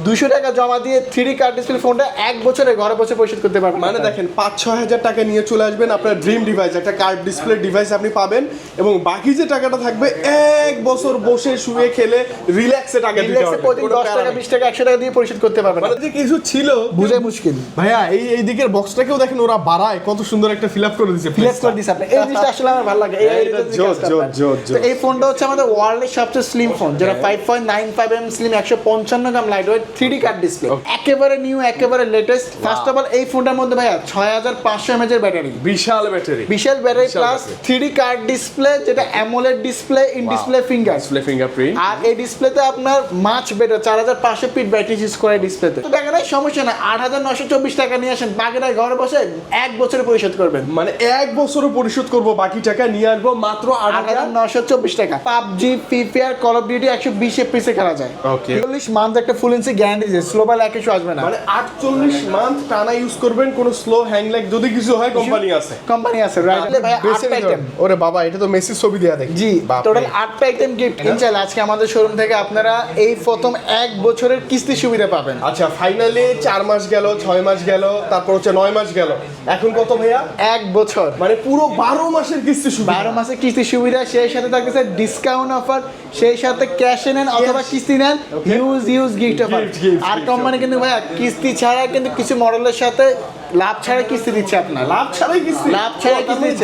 200 টাকা জমা দিয়ে 3D কার্ড ডিসপ্লে ফোনটা 1 বছরে ঘরে বসে পরিশোধ করতে পারবেন। মানে দেখেন 5-6 হাজার টাকা নিয়ে চলে আসবেন, আপনার ড্রিম ডিভাইস একটা কার্ড ডিসপ্লে ডিভাইস আপনি পাবেন, এবং বাকি যে টাকাটা থাকবে 1 বছর বসে শুয়ে খেলে রিল্যাক্সে টাকা দিতে রিল্যাক্সে হবে। প্রতিদিন 10 টাকা 20 টাকা 100 টাকা দিয়ে পরিশোধ করতে পারবেন। মানে যে কিছু ছিল বুঝে মুশকিল ভাইয়া, এই দিকের বক্সটাকেও দেখেন ওরা বাড়ায়, কত সুন্দর একটা ফিল আপ করে দিয়েছে, ফ্লেক্স করে দিছে আপনি। এই জিনিসটা আসলে আমার ভালো লাগে। এটা জোর। তো এই ফোনটা হচ্ছে আমাদের ওয়ার্ল্ডের সবচেয়ে স্লিম ফোন, যেটা 5.95 mm slim, 155 gram lightweight, 3D curved display, একেবারে নিউ, একেবারে লেটেস্ট। ফার্স্ট অফ অল এই ফোনটার মধ্যে ভাইয়া 6500 mAh এর ব্যাটারি, বিশাল battery plus 3D curved display, যেটা AMOLED display, in display fingerprint. আর এই ডিসপ্লেতে আপনার মাছ বেটার 4500 পিট ব্যাটারি ইউজ করে ডিসপ্লেতে। তো দেখেন সমস্যা না, 8924 টাকা নিয়ে আসেন, বাকিটা ঘরে বসে 1 বছরে পরিশোধ করবেন। মানে 1 বছরও পরিশোধ করব, বাকি টাকা নিয়ে আসবো মাত্র 8924 টাকা। PUBG, free fire, call of duty 120 FPS খেলা যায়। ওকে, 40 মান্থ একটা ফুল ইঞ্চি গ্যারান্টি দিয়েছে, স্লো বা ল্যাগ ইস্যু আসবে না। মানে 48 মান্থ টানা ইউজ করবেন, কোনো স্লো হ্যাং ল্যাগ যদি কিছু হয় কোম্পানি আছে রাইট ভাই। 8টা আইটেম, ওরে বাবা, এটা তো মেসির ছবি দেয়া দেখি। জি টোটাল 8টা আইটেম গিফট। ইনশাআল্লাহ আজকে আমাদের শোরুম থেকে আপনারা এই প্রথম 1 বছরের কিস্তি সুবিধা পাবেন। আচ্ছা, ফাইনালি 4 মাস গেল, 6 মাস গেল, তারপর হচ্ছে 9 মাস গেল, এখন কত ভাইয়া? 1 বছর, মানে পুরো 12 মাসের কিস্তি সুবিধা। 12 মাসের কিস্তি সুবিধা, সেই সাথে থাকতেছে ডিসকাউন্ট অফার, সেই সাথে ক্যাশে নেন অথবা কিস্তি নেন, ইউজ গিফট অফার। আর কোম্পানি কিন্তু ভাইয়া কিস্তি ছাড়া কিন্তু কিছু মডেলের সাথে লাভ ছাড়া কিস্তি দিচ্ছে আপনার। লাভ ছাড়াই কিস্তি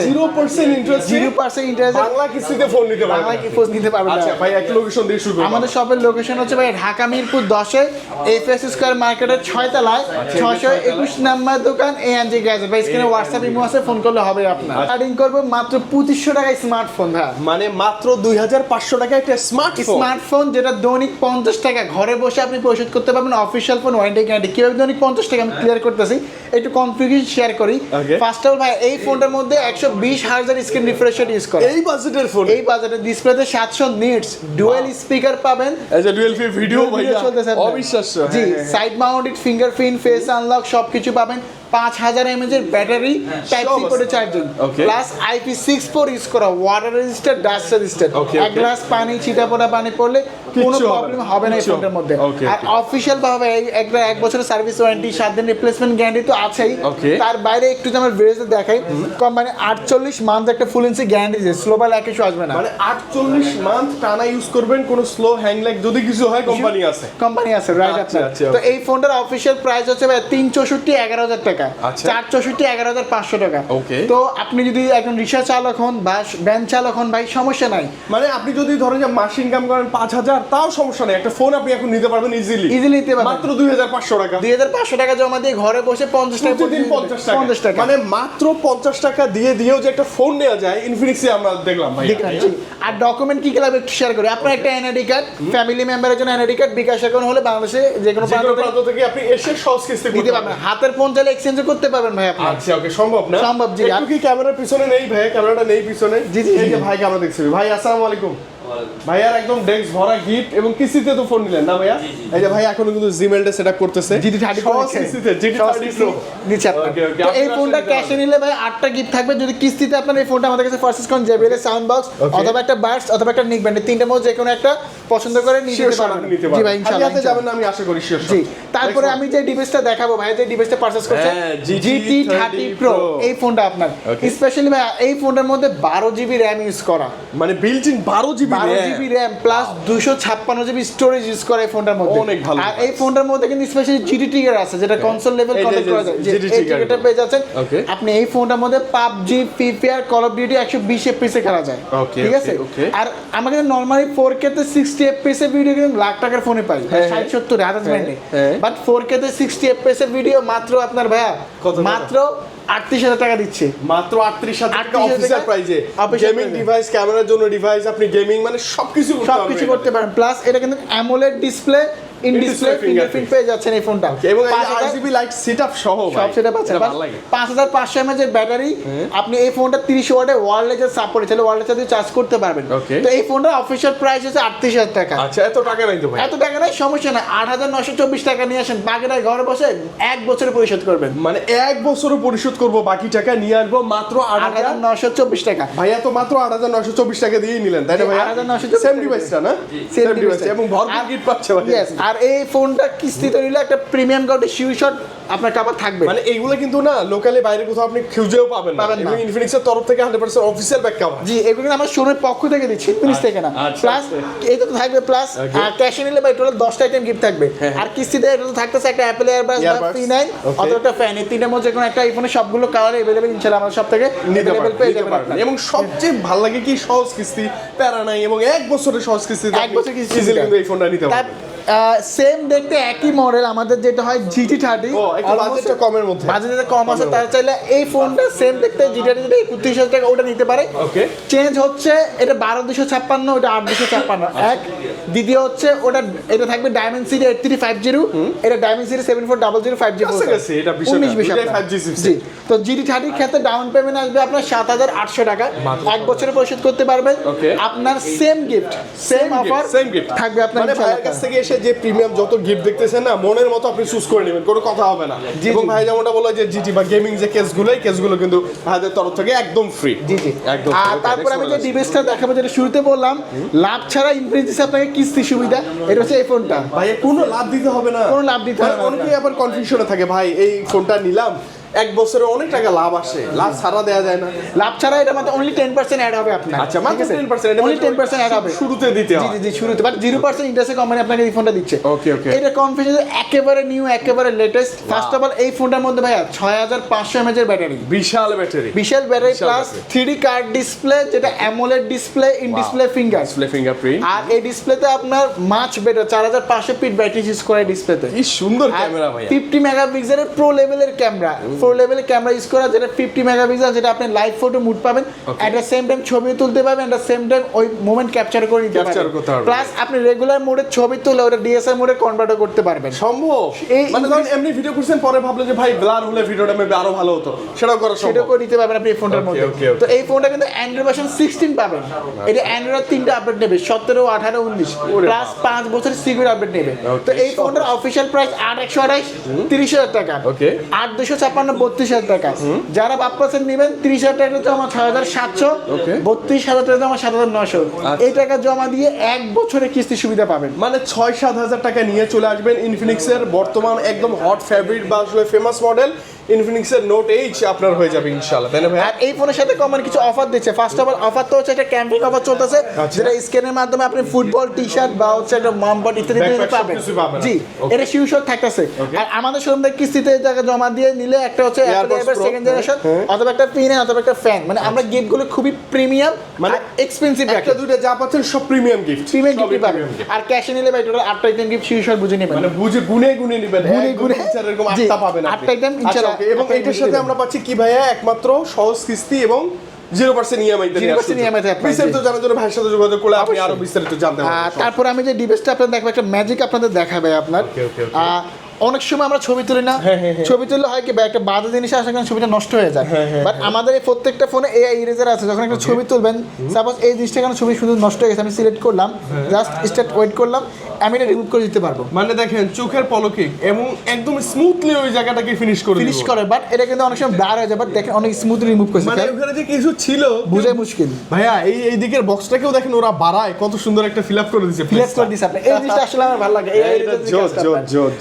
0% ইন্টারেস্ট, 0% ইন্টারেস্ট, বাংলা কিস্তিতে ফোন নিতে পারবেন। বাংলা কি ফোন নিতে পারবেন। আচ্ছা ভাই, এক লোকেশন দিয়ে শুরু করব। আমাদের শপের লোকেশন হচ্ছে ভাই ঢাকা মিরপুর 10-এ এফএস স্কয়ার মার্কেটের 6 তলায় 621 নাম্বার দোকান এএনজি গ্যাজেট। ভাই স্ক্রিনে হোয়াটসঅ্যাপ ইমো আছে, ফোন করলে হবে আপনার। স্টার্টিং করব মাত্র 2500 টাকায় স্মার্টফোন। ভাই মানে মাত্র 2500 টাকায় একটা স্মার্টফোন, যেটা দৈনিক 50 টাকা ঘরে বসে আপনি পরিশোধ করতে পারবেন, অফিশিয়াল ফোন, ওয়ারেন্টি গ্যারান্টি। কিভাবে দৈনিক 50 টাকা আমি ক্লিয়ার করতেছি, একটু কনফিগারেশন শেয়ার করি। ফার্স্ট অফ অল ভাই, এই ফোনটার মধ্যে 120 হার্টজের স্ক্রিন রিফ্রেশ রেট ইউজ করে। এই বাজেটের ফোন, এই বাজেটের ডিসপ্লেতে 700 নিটস ডুয়াল স্পিকার পাবেন। এই যে ডুয়াল ভিডিও ভাইয়া চলতেছে অবিশ্বাস্য। জি, side mounted fingerprint, face unlock সবকিছু পাবেন। 5000 mAh এর ব্যাটারি, টাইপ সি পোর্টে চার্জিং, প্লাস IP64 ইউজ করা, ওয়াটার রেজিস্টার, ডাস্ট রেজিস্টার। এক গ্লাস পানি, ছিটা পড়া পানি পড়লে কোনো প্রবলেম হবে না এই ফোনটার মধ্যে। আর অফিশিয়াল ভাবে একটা 1 বছরের সার্ভিস ওয়ারেন্টি, 7 দিন রিপ্লেসমেন্ট গ্যারান্টি তো আছেই। তার বাইরে একটু যে আমার ভিডিওতে দেখাই, কোম্পানি 48 মান্থ একটা ফুল ইঞ্চি গ্যারান্টি দিয়েছে, স্লো বা ল্যাগ ইস্যু আসবে না। মানে 48 মান্থ টানা ইউজ করবেন, কোনো স্লো হ্যাং ল্যাগ যদি কিছু হয় কোম্পানি আছে, রাইট। আপনার তো এই ফোনটার অফিশিয়াল প্রাইস হচ্ছে ভাই 364 11000 টাকা, 464 11500 টাকা। তো আপনি যদি একজন রিক্সা চালক হন বা ভ্যান চালক হন, ভাই সমস্যা নাই। মানে আপনি যদি ধরেন যে মাস ইনকাম করেন 5000, তাও সমস্যা নেই, একটা ফোন আপনি এখন নিতে পারবেন ইজিলি নিতে পারবেন মাত্র 2500 টাকা। 2500 টাকা জমা দিয়ে ঘরে বসে 50 টাকা প্রতিদিন 50 টাকা, মানে মাত্র 50 টাকা দিয়েও যে একটা ফোন নেওয়া যায়, ইনফিনিক্সে আমরা দেখলাম ভাই। আর ডকুমেন্ট কি লাগবে একটু শেয়ার করি। আপনার একটা এনআইডি কার্ড, ফ্যামিলি মেম্বারের জন্য এনআইডি কার্ড, বিকাশ অ্যাকাউন্ট হলে বাংলাদেশে যে কোনো প্রান্ত থেকে আপনি এসে সহজ কিস্তি দিতে পারবেন। হাতের ফোন চাইলে এক্সচেঞ্জ করতে পারবেন ভাই আপনি। আচ্ছা, ওকে, সম্ভব না? সম্ভব, জি। একটু কি ক্যামেরার পিছনে নেই ভাই? ক্যামেরাটা নেই পিছনে। জি, এই যে ভাই ক্যামেরা দেখছি। ভাই আসসালামু আলাইকুম। ভাইয়ার একদম ডেস্ক ভরা গিফট, এবং কিস্তিতে তো ফোন নিলেন না ভাইয়া? এই যে ভাই এখনো কিন্তু জিমেলটা সেটআপ করতেছে, GT30 কিস্তিতে GT30 Pro নিচে আপনার। তো এই ফোনটা ক্যাশে নিলে ভাই 8টা গিফট থাকবে। যদি কিস্তিতে আপনার এই ফোনটা আমাদের কাছে ফার্স্ট কোন JBL এর সাউন্ড বক্স অথবা একটা বাডস অথবা একটা নিক ব্যান্ড, তিনটার মধ্যে যে কোনো একটা পছন্দ করে নিতে পারবেন। জি ভাই, ইনশাআল্লাহ যাবেন না, আমি আশা করি শিওর। জি, তারপরে আমি যে ডিভাইসটা দেখাবো ভাই, যে ডিভাইসটা পারচেজ করছেন GT30 Pro, এই ফোনটা আপনার স্পেশালি ভাই এই ফোনটার মধ্যে 12GB RAM ইউজ করা, মানে built in 12GB RAM plus 256GB storage use করে এই ফোনটার মধ্যে। অনেক ভালো। আর এই ফোনটার মধ্যে কিন্তু স্পেশালি GT ট্রিগার আছে, যেটা কনসোল লেভেল কন্ট্রোল করা যায়। এই ট্রিগারটা পেয়ে যাচ্ছেন আপনি এই ফোনটার মধ্যে। PUBG, free fire, call of duty 120 FPS এ খেলা যায়, ঠিক আছে। আর আমাদের নরমালি 4K তে 60 FPS এর ভিডিও কিন্তু লাখ টাকার ফোনে পাই, 60-70 আদার্সমেন্টে। বাট 4K তে 60 FPS এর ভিডিও মাত্র আপনার ভাইয়া মাত্র 38000 টাকা দিচ্ছে, মাত্র 38000 টাকা অফিশিয়াল প্রাইসে। গেমিং ডিভাইস, ক্যামেরার জন্য ডিভাইস, আপনি গেমিং মানে সবকিছু করতে পারেন। প্লাস এটা কিন্তু AMOLED display, in display fingerprint পেয়ে যাচ্ছেন এই ফোনটা, এবং এই RGB লাইট সেটআপ সহ সব সেটআপ আছে। 5500 mAh এর ব্যাটারি, আপনি এই ফোনটা 30 ওয়াটের ওয়্যারলেস সাপোর্ট আছে, ওয়্যারলেস দিয়ে চার্জ করতে পারবেন। তো এই ফোনটার অফিশিয়াল প্রাইস হচ্ছে 38000 টাকা। আচ্ছা, এত টাকা নাই তো ভাই? এত টাকা নাই, সমস্যা না। 8924 টাকা নিয়ে আসেন, বাকিটা ঘরে বসে 1 বছরে পরিশোধ করবেন। মানে 1 বছরও পরিশোধ করব, বাকি টাকা নিয়ে আসবো মাত্র 8924 টাকা। ভাইয়া তো মাত্র 8924 টাকা দিয়েই নিলেন, তাই না ভাইয়া? 8924 সেম ডিভাইসটা না? সেম ডিভাইস, এবং ভরপুর গিফট পাচ্ছে ভাই। यस, আর আর এই ফোনটা কিস্তিতে নিলে একটা প্রিমিয়াম কোয়ালিটি শিউ শট আপনার কাবার থাকবে। মানে এইগুলো কিন্তু না লোকালি বাইরে কোথাও আপনি খুঁজেও পাবেন না, এবং ইনফিনিক্সের তরফ থেকে 100% অফিশিয়াল ব্যাক কভার। জি, এগুলো কিন্তু আমার শোরুমের পক্ষ থেকে দিচ্ছি, ইনফিনিক্স থেকে না। প্লাস এইটা তো থাকবে, প্লাস ক্যাশে নিলে ভাই টোটাল 10টা আইটেম গিফট থাকবে। আর কিস্তিতে এটা তো থাকতেছে একটা অ্যাপল এয়ারবাস বা P9 অথবা একটা ফ্যান, এই তিনটার মধ্যে কোনো একটা আইফোনের সবগুলো কালার अवेलेबल ইনশাআল্লাহ আমাদের সব থেকে अवेलेबल পেয়ে যাবেন আপনারা। এবং সবচেয়ে ভালো লাগে কি সহজ কিস্তি, প্যারা নাই, এবং 1 বছরের সহজ কিস্তি, 1 বছর কিস্তি ইজিলি কিন্তু এই ফোনটা নিতে পারবেন। সেম দেখতে একই মডেল আমাদের যেটা হয় GT30, একটু বাজেটটা কমের মধ্যে, বাজেটটা কম আছে, তারা চাইলে এই ফোনটা সেম দেখতে GT30 যেটা 31,000 টাকা ওটা নিতে পারে। ওকে, চেঞ্জ হচ্ছে এটা 12,256, ওটা 8,256 এক। দ্বিতীয় হচ্ছে ওটা এটা থাকবে Dimensity 8350, এটা Dimensity 7400 কাছাকাছি, এটা বিষয় 5G জি। তো GT30 ক্ষেত্রে ডাউন পেমেন্ট আসবে আপনার 7,800 টাকা, 1 বছরে পরিশোধ করতে পারবেন। আপনার সেম গিফট, সেম অফার থাকবে আপনার ভাইয়ের কাছ থেকে এসে যে প্রিমিয়াম যত গিফট দেখতেছেন না, মনের মতো আপনি চুজ করে নেবেন, কোনো কথা হবে না। এবং ভাই যেমনটা বললো যে জিটি বা গেমিং যে কেসগুলো কিন্তু ভাইদের তরফ থেকে একদম ফ্রি। জি জি, একদম। আর তারপর আমি যে ডিভাইসটা দেখাবো, যেটা শুরুতে বললাম লাভ ছাড়া ইনফিনিক্স আপনাকে কিস্তি সুবিধা, এটা হচ্ছে এই ফোনটা। ভাই কোনো লাভ দিতে হবে না, কোনো লাভ দিতে হবে না। অনেকেই আবার কনফিউশনে থাকে, ভাই এই ফোনটা নিলাম 1 বছরে অনেক টাকা লাভ আসে, লাভ ছাড়া দেয়া যায় না। লাভ ছাড়া এটা মাত্র অনলি 10% অ্যাড হবে আপনার। আচ্ছা, মাত্র 10%, অনলি 10% অ্যাড হবে, শুরুতে দিতে হয়। জি জি, শুরুতে, বাট 0% ইন্টারেস্টে কোম্পানি আপনাকে এই ফোনটা দিচ্ছে। ওকে ওকে, এটা কনফিউশন একেবারে নিউ, একেবারে লেটেস্ট। ফার্স্ট অফ অল এই ফোনটার মধ্যে ভাইয়া 6500 mAh এর ব্যাটারি, বিশাল ব্যাটারি, বিশাল battery, plus 3D curved display, যেটা AMOLED display, in display fingerprint. আর এই ডিসপ্লেতে আপনার মাচ বেটার 4500 পিট ব্যাটারি ইউজ করে ডিসপ্লেতে। কি সুন্দর ক্যামেরা ভাই, 50 মেগাপিক্সেলের প্রো লেভেলের ক্যামেরা, ইউজ করা, যেটা 50 মেগাপিক্সেল, যেটা আপনি লাইভ ফটো মুড পাবেন, এট দ্য সেম টাইম ছবি তুলতে পারবেন, এট দ্য সেম টাইম ওই মোমেন্ট ক্যাপচার করে নিতে পারবেন। প্লাস আপনি রেগুলার মোডে ছবি তুলে ওটা DSLR মোডে কনভার্ট করতে পারবেন। সম্ভব, মানে ধরুন এমনি ভিডিও করছেন, পরে ভাবলেন যে ভাই ব্লার হলে ভিডিওটা মেবি আরো ভালো হতো, সেটাও করা সম্ভব, সেটাও করে নিতে পারবেন আপনি এই ফোনটার মধ্যে। তো এই ফোনটা কিন্তু অ্যান্ড্রয়েড ভার্সন 16 পাবেন। এটা অ্যান্ড্রয়েড 3টা আপডেট নেবে, 17, 18, 19, প্লাস 5 বছরের সিকিউর আপডেট নেবে। তো এই ফোনটার অফিশিয়াল প্রাইস 8,128, 30,000 টাকা, 8,256, 32,000 টাকা। যারা 5% নেবেন 30,000 টাকা জমা, 6,700, 32,000 টাকা জমা, 7,900। এই টাকা জমা দিয়ে 1 বছরের কিস্তি সুবিধা পাবেন। মানে 6-7 হাজার টাকা নিয়ে চলে আসবেন ইনফিনিক্সের বর্তমান একদম হট ফেভারিট বা আসলে ফেমাস মডেল ইনফিনিক্সের নোট এইচ আপনার হয়ে যাবে ইনশাআল্লাহ, তাই না ভাই? আর এই ফোনের সাথে কোম্পানি কিছু অফার দিচ্ছে। ফার্স্ট অফ অল অফার তো হচ্ছে একটা ক্যাম্পিং অফার চলতেছে, যেটা স্ক্যানের মাধ্যমে আপনি ফুটবল টি-শার্ট বা হচ্ছে একটা মামবাট ইত্যাদি পাবেন। জি, এটা শিউ শট থাকতেছে। আর আমাদের শোরুম থেকে কিস্তিতে টাকা জমা দিয়ে নিলে একটা হচ্ছে সেকেন্ড জেনারেশন, অথবা একটা পিন, অথবা একটা ফ্যান। মানে আমরা গিফটগুলো খুবই প্রিমিয়াম, মানে এক্সপেন্সিভ, একটা দুইটা যা পাচ্ছেন সব প্রিমিয়াম গিফট, পাবেন। আর ক্যাশে নিলে ভাই টোটাল 8টা আইটেম গিফট শিউ শট বুঝে নেবেন, মানে বুঝে গুনে নেবেন, গুনে এরকম 8টা পাবেন, 8টা আইটেম ইনশাআল্লাহ। এবং এইটার সাথে আমরা পাচ্ছি কি ভাইয়া, একমাত্র সহজ কিস্তি এবং 0% EMI তে নিয়ে আসছে। বিস্তারিত জানার জন্য ভাইয়ের সাথে যোগাযোগ করলে আপনি আরো বিস্তারিত জানতে পারবেন। তারপর আমি যে ডিভাইসটা আপনাদের দেখাবো, একটা ম্যাজিক আপনাদের দেখাবে আপনার। অনেক সময় আমরা ছবি তুলি না, ছবি তুললে হয় কি একটা বাজে জিনিস আসে, কারণ ছবিটা নষ্ট হয়ে যায়। বাট আমাদের এই প্রত্যেকটা ফোনে AI ইরেজার আছে। যখন একটা ছবি তুলবেন, সাপোজ এই জিনিসটা কারণ ছবি শুধু নষ্ট হয়ে গেছে, আমি সিলেক্ট করলাম, জাস্ট স্টার্ট ওয়েট করলাম, আমি এটা রিমুভ করে দিতে পারবো। মানে দেখেন চোখের পলকে এবং একদম স্মুথলি ওই জায়গাটাকে ফিনিশ করে। বাট এটা কিন্তু অনেক সময় ব্লার হয়ে যায়, বাট দেখেন অনেক স্মুথলি রিমুভ করেছে। মানে ওখানে যে কিছু ছিল বুঝাই মুশকিল ভাইয়া। এই দিকের বক্সটাকেও দেখেন ওরা বাড়ায়, কত সুন্দর একটা ফিল আপ করে দিয়েছে, আপনি এই জিনিসটা আসলে আমার ভালো লাগে।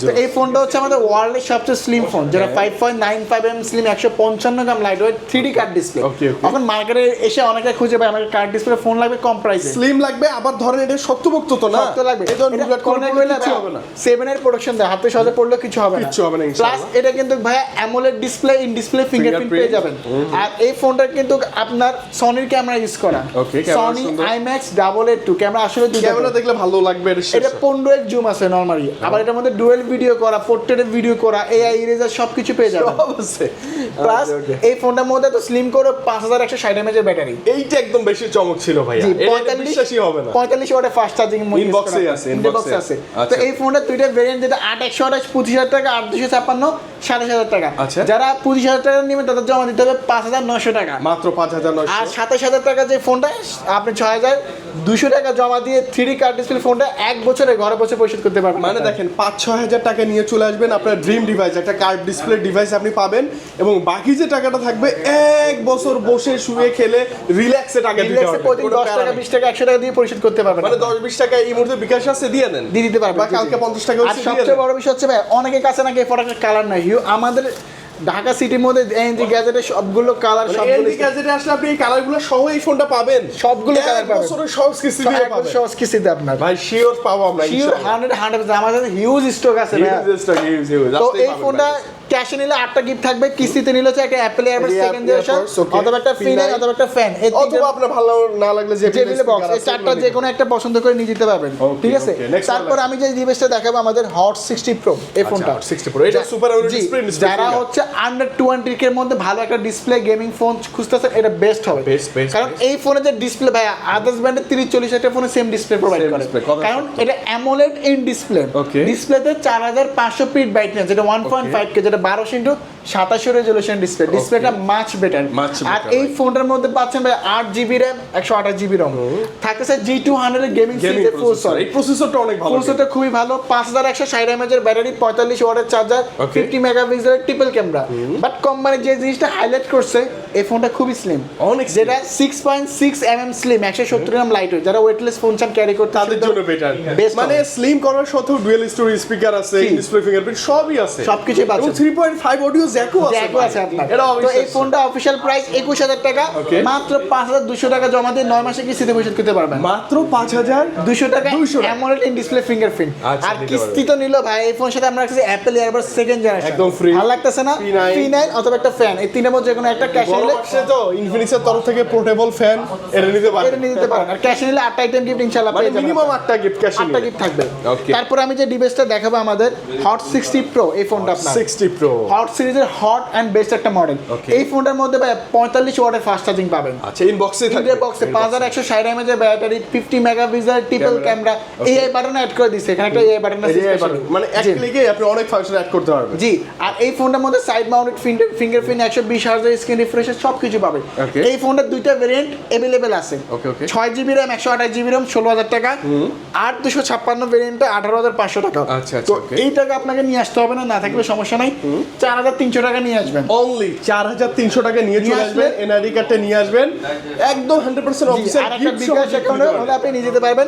তো এই ফোনটা হচ্ছে আমাদের ওয়ার্ল্ডের সবচেয়ে স্লিম ফোন, যেটা 5.95 mm slim, 155 gram lightweight, 3D curved display. এখন মার্কেটে এসে অনেকে খুঁজে পায় আমাকে কার্ড ডিসপ্লে ফোন লাগবে কম প্রাইসে, স্লিম লাগবে, আবার ধরেন এটা শক্তপোক্ত তো না, শক্ত লাগবে, এটা কিছু হবে না। 7 এর প্রোডাকশন দেয়, হাতে সহজে পড়লে কিছু হবে না। প্লাস এটা কিন্তু ভাইয়া AMOLED display, in display fingerprint পেয়ে যাবেন। আর এই ফোনটা কিন্তু আপনার সনির ক্যামেরা ইউজ করা, সনি IMAX 882 ক্যামেরা, আসলে ক্যামেরা দেখলে ভালো লাগবে। এটা 15x জুম আছে নরমালি, আবার এটার মধ্যে ডুয়াল ভিডিও করা, পোর্ট্রেট ভিডিও করা, AI ইরেজার সবকিছু পেয়ে যাবেন। প্লাস এই ফোনটার মধ্যে তো স্লিম করে 5160 mAh এর ব্যাটারি, এইটা একদম বেশি চমক ছিল ভাইয়া, এটা বিশ্বাসই হবে না। 45 ওয়াটের ফাস্ট চার্জিং ইনবক্সে আছে। তো এই ফোনটা দুইটা ভেরিয়েন্ট, যেটা 8,128 25,000 টাকা, 8,256 7,000 টাকা। যারা 25,000 টাকা নেবেন তাদের জমা দিতে হবে 5,900 টাকা, মাত্র 5,900। আর 27,000 টাকা যে ফোনটা আপনি 200 টাকা জমা দিয়ে 3D কার্ড ডিসপ্লে ফোনটা 1 বছরে ঘরে বসে পরিশোধ করতে পারবেন। মানে দেখেন 5-6 হাজার টাকা নিয়ে চলে আসবেন, আপনার ড্রিম ডিভাইস একটা কার্ড ডিসপ্লে ডিভাইস আপনি পাবেন, এবং বাকি যে টাকাটা থাকবে 1 বছর বসে শুয়ে খেলে রিল্যাক্সে টাকা দিতে হবে। প্রতি 10 টাকা 20 টাকা 100 টাকা দিয়ে পরিশোধ করতে পারবেন। মানে 10-20 টাকা এই মুহূর্তে বিকাশ আছে দিয়ে দেন, দিয়ে দিতে পারবেন, বা কালকে 50 টাকা আর সবচেয়ে বড় বিষয় হচ্ছে ভাই অনেকের কাছে নাকি এই প্রোডাক্টের কালার নাই। আমাদের ঢাকা সিটির মধ্যে এনজি গ্যাজেটের সবগুলো কালার, সবগুলো এনজি গ্যাজেটে আসলে আপনি এই কালারগুলো সহ এই ফোনটা পাবেন, সবগুলো কালার পাবেন, বছরের সহজ কিস্তি দিয়ে পাবেন, সহজ কিস্তিতে আপনার ভাই শিওর পাবো আমরা শিওর ইনশাআল্লাহ। 100% আমাদের হিউজ স্টক আছে ভাই। তো এই ফোনটা ক্যাশে নিলে 8টা গিফট থাকবে, কিস্তিতে নিলে হচ্ছে একটা অ্যাপল এয়ারবাস সেকেন্ড জেনারেশন অথবা একটা ফিনাই অথবা একটা ফ্যান, অথবা আপনার ভালো না লাগলে যে জেবিএল বক্স, এই চারটা যে কোনো একটা পছন্দ করে নিয়ে যেতে পারবেন, ঠিক আছে। তারপর আমি যে ডিভাইসটা দেখাবো আমাদের হট 60 প্রো, এই ফোনটা 60 প্রো, এটা সুপার অ্যামোলেড ডিসপ্লে। যারা হচ্ছে আন্ডার 20 এর মধ্যে ভালো একটা ডিসপ্লে গেমিং ফোন খুঁজতেছেন, এটা বেস্ট হবে। কারণ এই ফোনের যে ডিসপ্লে ভাই আদার্স ব্র্যান্ডের 30-40 হাজার ফোনে সেম ডিসপ্লে প্রোভাইড করে, কারণ এটা অ্যামোলেড ইন ডিসপ্লে। ডিসপ্লেতে 4500 পিট ব্রাইটনেস, যেটা 1.5K, যেটা 12x2700 রেজোলিউশন ডিসপ্লে। ডিসপ্লেটা মাচ বেটার। আর এই ফোনটার মধ্যে পাচ্ছেন ভাই 8GB RAM 128GB ROM, থাকতেছে G200 এর গেমিং সিরিজের প্রসেসর। এই প্রসেসরটা অনেক ভালো, প্রসেসরটা খুবই ভালো, 5160 mAh এর ব্যাটারি, 45 ওয়াটের চার্জার, 50 মেগাপিক্সেলের ট্রিপল ক্যামেরা। বাট কোম্পানি যে জিনিসটা হাইলাইট করছে, এই ফোনটা খুবই স্লিম, অনেক, যেটা 6.6 mm স্লিম, 170 গ্রাম লাইট ওয়েট। যারা ওয়েটলেস ফোন চান ক্যারি করতে তাদের জন্য বেটার। মানে স্লিম করার সাথেও ডুয়াল স্টোরি স্পিকার আছে, ডিসপ্লে ফিঙ্গারপ্রিন্ট সবই আছে, সবকিছু পাচ্ছেন। এবং 3.5 অডিও জ্যাকও আছে আপনার। এটা তো এই ফোনটা অফিশিয়াল প্রাইস 21000 টাকা, মাত্র 5200 টাকা জমা দিয়ে 9 মাসে কিস্তিতে পরিশোধ করতে পারবেন। মাত্র 5200 টাকা অ্যামোলেড ইন ডিসপ্লে ফিঙ্গারপ্রিন্ট। আর কিস্তি তো নিল ভাই, এই ফোনের সাথে আমরা রাখছি অ্যাপল এয়ারবাস সেকেন্ড জেনারেশন, একদম ফ্রি। ভালো লাগতেছে না? P9 অথবা একটা ফ্যান, এই তিনের মধ্যে যে কোনো একটা ক্যাশ নিলে তো ইনফিনিক্সের তরফ থেকে পোর্টেবল ফ্যান এটা নিতে পারেন। আর ক্যাশ নিলে 8টা আইটেম গিফট ইনশাআল্লাহ পেয়ে যাবেন। মিনিমাম 8টা গিফট ক্যাশ নিলে 8টা গিফট থাকবে। তারপর আমি যে ডিভাইসটা দেখাবো আমাদের হট 60 প্রো, এই ফোনটা আপনার 60 প্রো হট সিরিজের হট এন্ড বেস্ট একটা মডেল। এই ফোনটার মধ্যে ভাই 45 ওয়াটের ফাস্ট চার্জিং পাবেন। আচ্ছা, ইনবক্সে থাকবে, ইনবক্সে 5160 mAh এর ব্যাটারি, 50 মেগাপিক্সেল ট্রিপল ক্যামেরা, এই বাটন অ্যাড করে দিয়েছে, এখানে একটা এই বাটন আছে, মানে এক ক্লিকে আপনি অনেক ফাংশন অ্যাড করতে পারবেন। জি, আর এই ফোনটার মধ্যে side mounted fingerprint, 120 Hz screen refresh, সবকিছু পাবেন। এই ফোনটার দুইটা ভেরিয়েন্ট अवेलेबल আছে। 6GB RAM 128GB ROM 16000 টাকা, আর 256 ভেরিয়েন্টে 18500 টাকা। আচ্ছা, তো এই টাকা আপনাকে নিয়ে আসতে হবে না থাকলে সমস্যা নাই, 4300 টাকা নিয়ে আসবেন। অনলি 4300 টাকা নিয়ে চলে আসবেন, এনআইডি কার্ডটা নিয়ে আসবেন, একদম 100% অফিসিয়াল আর একটা বিকাশ অ্যাকাউন্টে হলে আপনি নিয়ে যেতে পারবেন।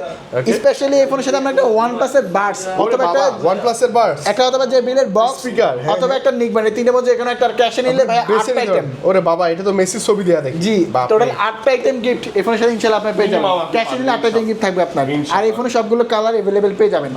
স্পেশালি এই ফোনের সাথে আমরা একটা OnePlus এর বাডস অথবা একটা OnePlus এর বাডস, একটা অথবা JBL এর বক্স স্পিকার অথবা একটা নিক মানে তিনটার মধ্যে এখানে একটা ক্যাশে নিলে ভাই 8টা আইটেম। ওরে বাবা, এটা তো মেসির ছবি দেয়া দেখি। জি, টোটাল 8টা আইটেম গিফট এই ফোনের সাথে ইনশাআল্লাহ আপনি পেয়ে যাবেন। ক্যাশে নিলে 8টা আইটেম গিফট থাকবে আপনার, আর এই ফোনে সবগুলো কালার अवेलेबल পেয়ে যাবেন।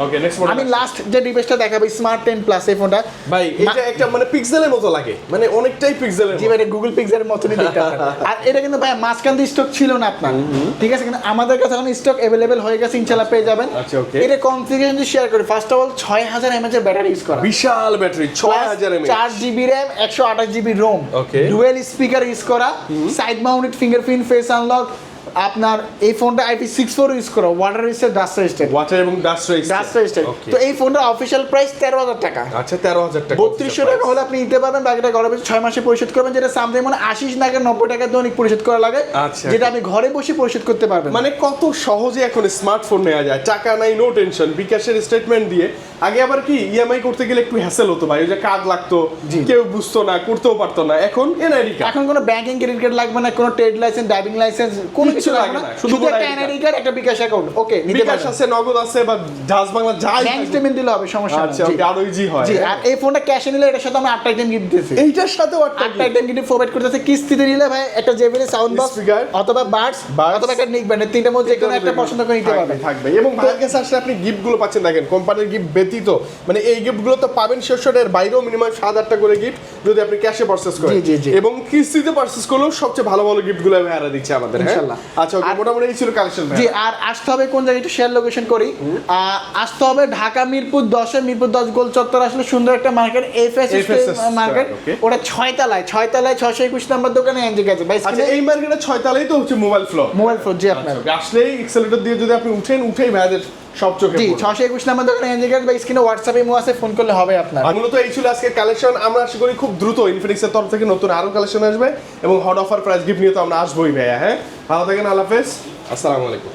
আমি লাস্ট যে ডিভাইসটা দেখাবো স্মার্ট 10 প্লাস, এই ফোনটা ভাই এটা একটা মানে পিক্সেলের মতো লাগে, মানে অনেকটাই পিক্সেলের। জি ভাই, গুগল পিক্সেলের মতনই দেখতে আপনার। আর এটা কিন্তু ভাই মাঝখান দিয়ে স্টক ছিল না আপনার, ঠিক আছে, কিন্তু আমাদের কাছে এখন স্টক अवेलेबल হয়ে গেছে, ইনশাআল্লাহ পেয়ে যাবেন। আচ্ছা, ওকে। এটা কনফিগারেশন শেয়ার করি। ফার্স্ট অফ অল 6000 mAh এর ব্যাটারি ইউজ করা, বিশাল battery, 6000 mAh, 4GB RAM 128GB ROM, okay, dual speaker use করা, side mounted fingerprint face unlock. আপনার এই ফোনটা IP64 ইউজ করা, water register, dust resister, water এবং ডাস্ট রেজিস্টার। তো এই ফোনটার অফিশিয়াল প্রাইস 13000 টাকা। আচ্ছা, 13000 টাকা, 3200 টাকা হলে আপনি নিতে পারবেন, বাকিটা ঘরে বসে 6 মাসে পরিশোধ করবেন, যেটা সামথিং মানে 80 টাকা 90 টাকা দৈনিক পরিশোধ করা লাগে, যেটা আপনি ঘরে বসে পরিশোধ করতে পারবেন। মানে কত সহজে এখন স্মার্টফোন নেওয়া যায়, টাকা নাই, নো টেনশন, বিকাশের স্টেটমেন্ট দিয়ে। আগে আবার কি ইএমআই করতে গেলে একটু হ্যাসেল হতো ভাই, ওই যে কার্ড লাগতো, কেউ বুঝতো না, করতেও পারতো না। এখন এনআইডি কার্ড, এখন কোনো ব্যাংকিং ক্রেডিট কার্ড লাগবে না, কোনো ট্রেড লাইসেন্স, ড্রাইভিং লাইসেন্স, কোনো কিছু লাগবে না, শুধু একটা এনআইডি কার্ড, একটা বিকাশ অ্যাকাউন্ট, ওকে নিতে বিকাশ আছে, নগদ আছে, বা জাহাজ বাংলা যাই ব্যাংক স্টেটমেন্ট দিলে হবে, সমস্যা নেই। আচ্ছা, ওকে, আরো ইজি হয়। জি, আর এই ফোনটা ক্যাশে নিলে এটার সাথে আমরা 8টা আইটেম গিফট দিতেছি। এইটার সাথেও 8টা আইটেম গিফট প্রোভাইড করতেছে। কিস্তিতে নিলে ভাই একটা JBL সাউন্ড বক্স অথবা বাডস অথবা একটা নিক ব্যান্ড, তিনটার মধ্যে যে কোনো একটা পছন্দ করে নিতে পারবেন, থাকবে। এবং ভাইয়ের কাছে আসলে আপনি গিফটগুলো পাচ্ছেন, দেখেন কোম্পানির গিফট ব্যতীত, মানে এই গিফটগুলো তো পাবেন 600 বাইরেও মিনিমাম 7-8টা করে গিফট যদি আপনি ক্যাশে পারচেজ করেন, এবং কিস্তিতে পারচেজ করলেও সবচেয়ে ভালো ভালো গিফটগুলো ভাইয়ারা দিচ্ছে আমাদের, ইনশাআল্লাহ। আচ্ছা, ওকে, মোটামুটি এই ছিল কালেকশন ভাই। জি, আর আসতে হবে কোন জায়গায়, একটু শেয়ার লোকেশন করি। আসতে হবে ঢাকা মিরপুর 10-এ, মিরপুর 10 গোল চত্বর আসলে সুন্দর একটা মার্কেট, এফএস মার্কেট, ওটা 6 তলায় 621 নাম্বার দোকানে এনজি গেছে ভাই। আচ্ছা, এই মার্কেটে 6 তলায় তো হচ্ছে মোবাইল ফ্লোর। জি, আপনার আসলেই এক্সেলেটর দিয়ে যদি আপনি উঠেই ভাইয়াদের সব চোখে। জি, 621 নাম্বার দোকানে এনজি গেছে, বা স্ক্রিনে হোয়াটসঅ্যাপে ইমো আছে, ফোন করলে হবে আপনার। মূলত এই ছিল আজকের কালেকশন। আমরা আশা করি খুব দ্রুত ইনফিনিক্সের তরফ থেকে নতুন আরো কালেকশন আসবে, এবং হট অফার প্রাইস গিফট নিয়ে তো আমরা আসবোই ভাইয়া। হ্যাঁ, ভালো থাকেন, আল্লাহ হাফেজ, আসসালামু আলাইকুম।